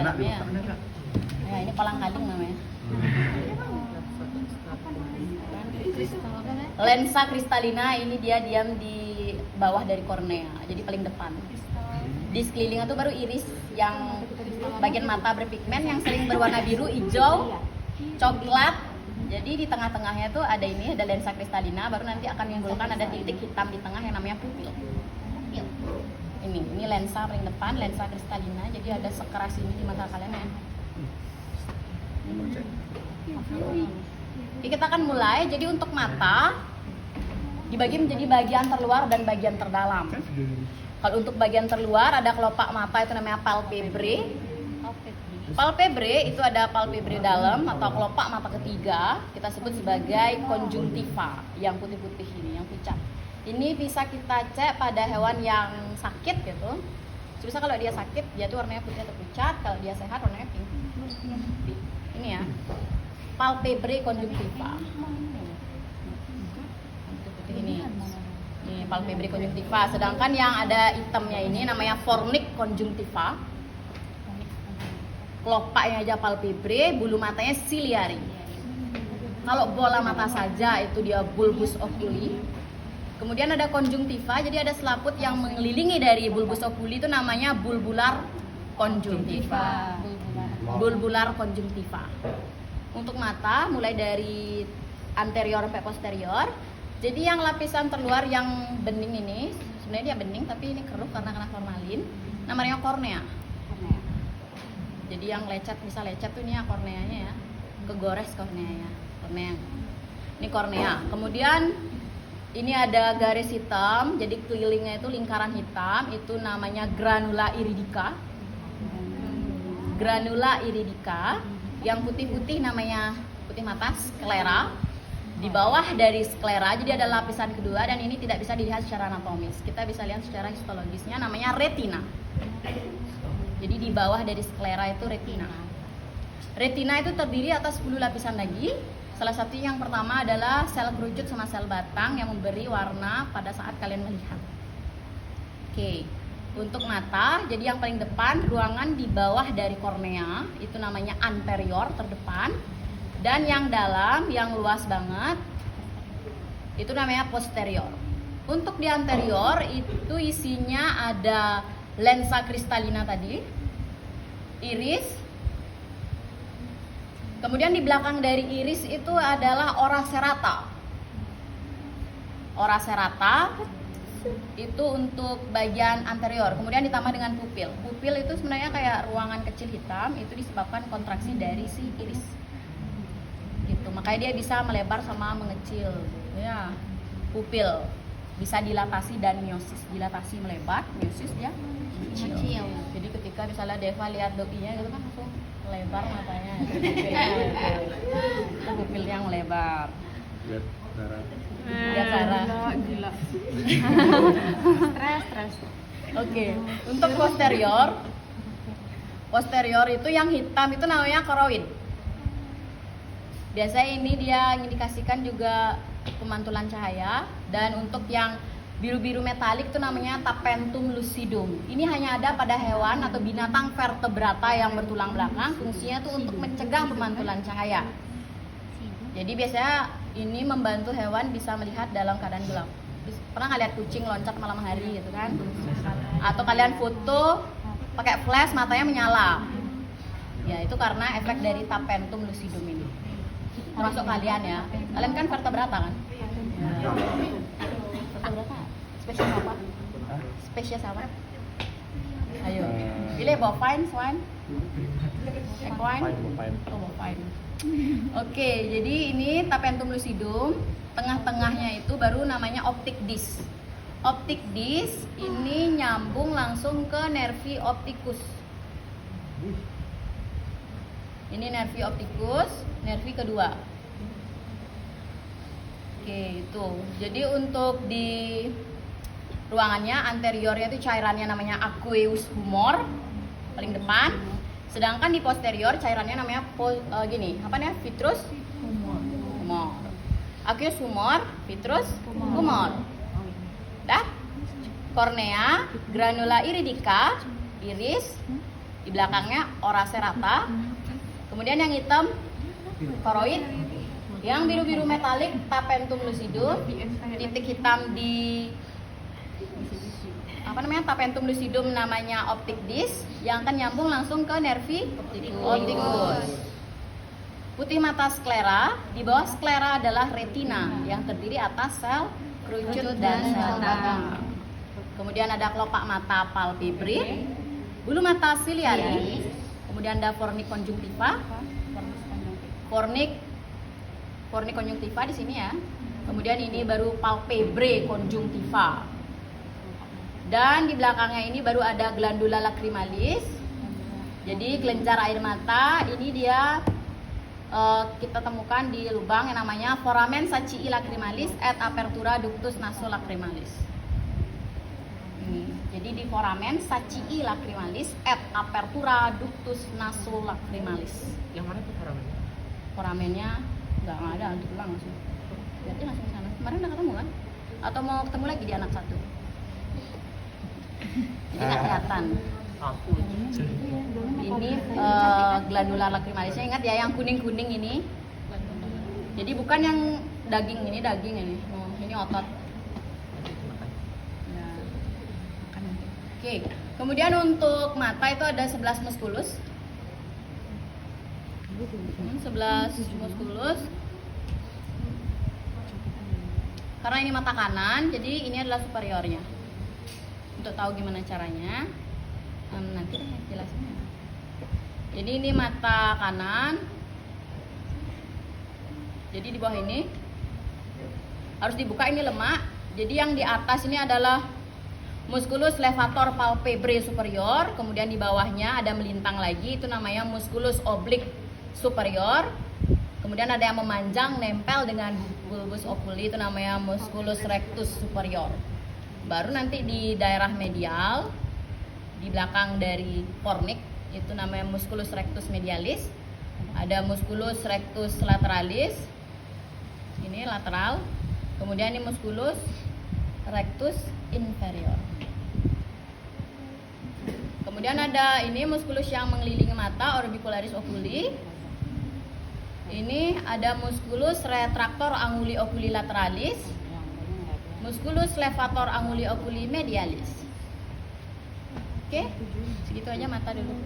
dalamnya. Ya, ini kolang-kaling namanya. Lensa kristalina ini dia diam di bawah dari kornea, jadi paling depan. Di sekelilingnya tuh baru iris yang bagian mata berpigmen yang sering berwarna biru, hijau, coklat. Jadi di tengah-tengahnya tuh ada ini, ada lensa kristalina, baru nanti akan menimbulkan ada titik hitam di tengah yang namanya pupil. Ini lensa paling depan, lensa kristalina. Jadi ada sekeras ini di mata kalian ya. Oke, kita akan mulai. Jadi untuk mata dibagi menjadi bagian terluar dan bagian terdalam. Kalau untuk bagian terluar ada kelopak mata itu namanya palpebrae. Palpebrae itu ada palpebrae dalam atau kelopak mata ketiga, kita sebut sebagai konjungtiva, yang putih-putih ini, yang pucat. Ini bisa kita cek pada hewan yang sakit gitu. Bisa kalau dia sakit dia tuh warnanya putih atau pucat, kalau dia sehat warnanya pink. Ini ya, palpebrae konjungtiva. Putih-putih ini. Ini palpebrae konjungtiva. Sedangkan yang ada hitamnya ini namanya fornic konjungtiva. Kelopaknya aja palpebrae, bulu matanya ciliary. Kalau bola mata saja itu dia bulbus oculi. Kemudian ada konjungtiva, jadi ada selaput yang mengelilingi dari bulbus oculi itu namanya bulbular konjungtiva. Bulbular konjungtiva. Untuk mata mulai dari anterior sampai posterior. Jadi yang lapisan terluar yang bening ini, sebenarnya dia bening tapi ini keruh karena kena formalin. Namanya kornea. Jadi yang lecet, bisa lecet tuh ini ya korneanya ya, kegores korneanya, kornea. Ini kornea. Kemudian ini ada garis hitam, jadi kelilingnya itu lingkaran hitam, itu namanya granula iridica. Granula iridica. Yang putih-putih namanya putih mata, sklera. Di bawah dari sklera, jadi ada lapisan kedua dan ini tidak bisa dilihat secara anatomis. Kita bisa lihat secara histologisnya, namanya retina. Jadi di bawah dari sklera itu retina. Retina itu terdiri atas 10 lapisan lagi. Salah satu yang pertama adalah sel kerucut sama sel batang yang memberi warna pada saat kalian melihat. Oke, untuk mata, jadi yang paling depan ruangan di bawah dari kornea itu namanya anterior, terdepan. Dan yang dalam, yang luas banget itu namanya posterior. Untuk di anterior itu isinya ada lensa kristalina tadi, iris. Kemudian di belakang dari iris itu adalah ora serrata. Ora serrata itu untuk bagian anterior. Kemudian ditambah dengan pupil. Pupil itu sebenarnya kayak ruangan kecil hitam, itu disebabkan kontraksi dari si iris. Gitu. Makanya dia bisa melebar sama mengecil. Ya, pupil bisa dilatasi dan miosis. Dilatasi melebar, miosis dia kecil. Jadi ketika misalnya Deva lihat doinya gitu kan langsung melebar matanya. Itu pupil yang melebar. Lihat darah. Lihat darah. Gila. Stres. Oke, untuk posterior itu yang hitam itu namanya koroid. Biasanya ini dia indikasikan juga pemantulan cahaya. Dan untuk yang biru-biru metalik itu namanya tapetum lucidum. Ini hanya ada pada hewan atau binatang vertebrata yang bertulang belakang. Fungsinya itu untuk mencegah pemantulan cahaya. Jadi biasanya ini membantu hewan bisa melihat dalam keadaan gelap. Pernah nggak lihat kucing loncat malam hari gitu kan? Atau kalian foto pakai flash matanya menyala. Ya itu karena efek dari tapetum lucidum ini. Termasuk kalian ya. Kalian kan vertebrata kan? Vertebrata. Spesies apa? Spesies apa? Ayo. Pilih bovine, swine, equine. Oh, bovine. Oke, jadi ini tapetum lucidum. Tengah-tengahnya itu baru namanya optic disc. Optic disc ini nyambung langsung ke nervi opticus. Ini nervi opticus, nervi kedua. Oke, itu. Jadi untuk di ruangannya anteriornya itu cairannya namanya aqueous humor, paling depan. Sedangkan di posterior cairannya namanya vitrus humor. Aqueous humor, vitrus humor. Dah? Kornea, granula iridica, iris, Di belakangnya ora serrata. Kemudian yang hitam koroid. Yang biru-biru metalik tapetum lucidum. Titik hitam di tapetum lucidum namanya optic disc yang akan nyambung langsung ke nervi opticus. Putih mata sklera, di bawah sklera adalah retina yang terdiri atas sel kerucut dan sel batang. Kemudian ada kelopak mata palpebris, bulu mata ciliaris, kemudian ada fornik konjungtiva, fornik konjungtiva di sini ya. Kemudian ini baru palpebre konjungtiva. Dan di belakangnya ini baru ada glandula lacrimalis. Jadi kelenjar air mata ini dia kita temukan di lubang yang namanya foramen sacii lacrimalis et apertura ductus nasolacrimalis. Jadi di foramen sacii lacrimalis et apertura ductus nasolacrimalis. Yang mana tuh foramennya? Foramennya nggak ada, untuk pulang langsung. Berarti langsung ke sana. Kemarin udah ketemu kan? Atau mau ketemu lagi di anak 1? Jadi nggak kelihatan. Aku. Ini glandula lacrimalisnya, ingat ya yang kuning-kuning ini. Jadi bukan yang daging ini. Oh, ini otot. Ya. Oke. Kemudian untuk mata itu ada 11 musculus. 11 musculus. Karena ini mata kanan, jadi ini adalah superiornya. Untuk tahu gimana caranya, nanti deh jelasin. Jadi ini mata kanan. Jadi di bawah ini harus dibuka, ini lemak. Jadi yang di atas ini adalah musculus levator palpebre superior. Kemudian di bawahnya ada melintang lagi, itu namanya musculus oblique superior. Kemudian ada yang memanjang nempel dengan bulbus oculi, itu namanya musculus rectus superior. Baru nanti di daerah medial, di belakang dari fornik, itu namanya musculus rectus medialis. Ada musculus rectus lateralis, ini lateral. Kemudian ini musculus rectus inferior. Kemudian ada ini musculus yang mengelilingi mata, orbicularis oculi. Ini ada musculus retractor anguli oculi lateralis, musculus levator anguli oculi medialis. Oke, segitu aja mata dulu.